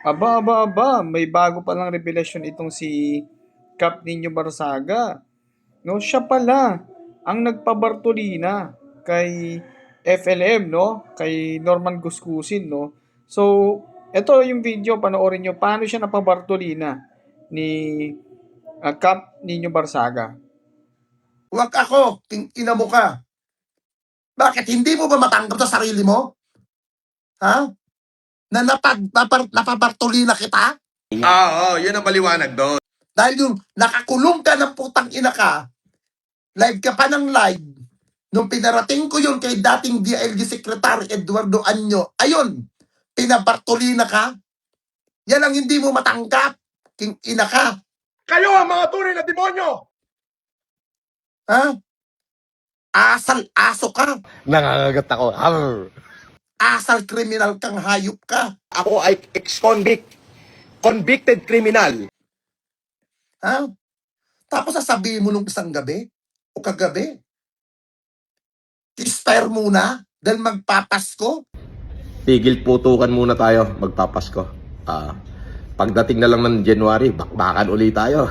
Aba, aba, aba, may bago palang revelasyon itong si Cap Nino Barsaga. No, siya pala ang nagpabartolina kay FLM, no? Kay Norman Gusgusin, no? So, ito yung video, panoorin nyo paano siya napabartolina ni Cap Nino Barsaga. Huwag ako, ina mo ka. Bakit? Hindi mo ba matanggap sa sarili mo? Ha? Na napabartolina kita? Oo, yun ang maliwanag doon. Dahil yung nakakulong ka ng putang ina ka, live ka pa ng live, nung pinarating ko yun kay dating DILG Secretary Eduardo Anyo, ayun, pinabartolina ka, yan ang hindi mo matanggap, king ina ka. Kayo ang mga tunay na demonyo! Ha? Asal aso ka. Nangangagat ako. Asal kriminal kang hayop ka. Ako ay ex-convict. Convicted criminal. Ha? Tapos sasabihin mo nung isang gabi o kagabi, expire muna dahil magpapasko. Tigil putukan muna tayo, magpapasko. Pagdating na lang ng January, bakbakan ulit tayo.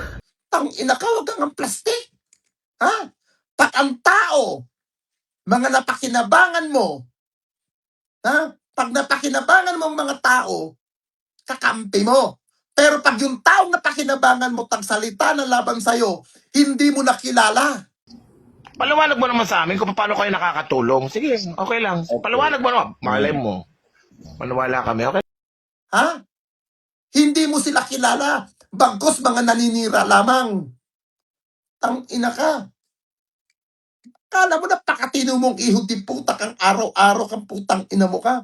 Tang ina ka, wag kang plastic. Ha? Pag ang tao, mga napakinabangan mo, ha? Pag napakinabangan mo ang mga tao, kakampi mo. Pero pag yung taong napakinabangan mo tagsalita na laban sa'yo, hindi mo nakilala. Paliwanag mo naman sa amin kung paano kayo nakakatulong. Sige, okay lang. Paliwanag mo naman. Malay mo. Maniwala kami, okay? Ha? Hindi mo sila kilala. Bagkos mga naninira lamang. Tang ina ka. Kala mo napakatino mong ihod di puta kang araw-araw kang putang ina mo ka.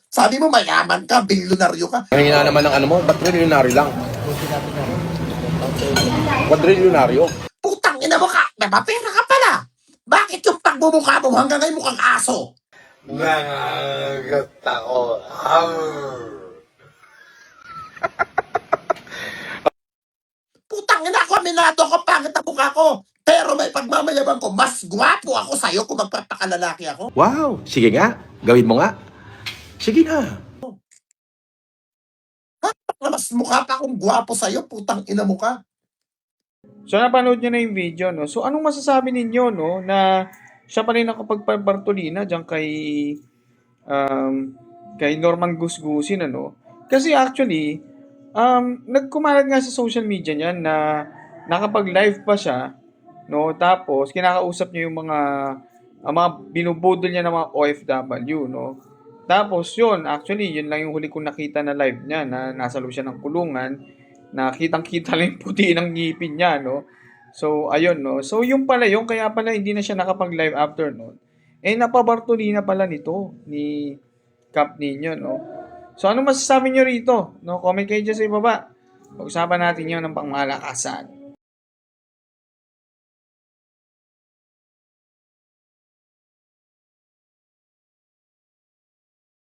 Sabi mo mayaman ka, bilyonaryo ka. Ngayon naman ang ano mo, ba't trilyonaryo lang? Quadrilyonaryo? Putang ina mo ka, napapera ka pala. Bakit yung pagmumukha mo hanggang ngayon mukhang aso? Nangangagat ako. Putang ina ako, aminado ako, pangit ang mukha ko. Pero may pagmamayabang ko, mas gwapo ako sa'yo kung magpapakalalaki ako. Wow, sige nga. Gawin mo nga. Sige na. Na mas mukha pa akong gwapo sa'yo, putang ina mo ka. So, napanood nyo na yung video, no? So, anong masasabi ninyo, no? Na siya pa rin nakapagpabartolina dyan kay Norman Gusgusin, ano? Kasi actually, nagkumalat nga sa social media niyan na nakapag-live pa siya, no? Tapos, kinakausap niya yung mga binubudol niya ng mga OFW, no? Tapos, yun, actually, yun lang yung huli kong nakita na live niya na nasa loob siya ng kulungan na kitang-kita lang yung puti ng ngipin niya, no? So, ayun, no? So, yung pala yung kaya pala hindi na siya nakapag-live after nun. Eh, napabartolina pala nito ni Cap Nino, no? So, ano masasabi nyo rito? No? Comment kayo dyan sa ibaba. Pag-usapan natin yun ng pangmalakasan.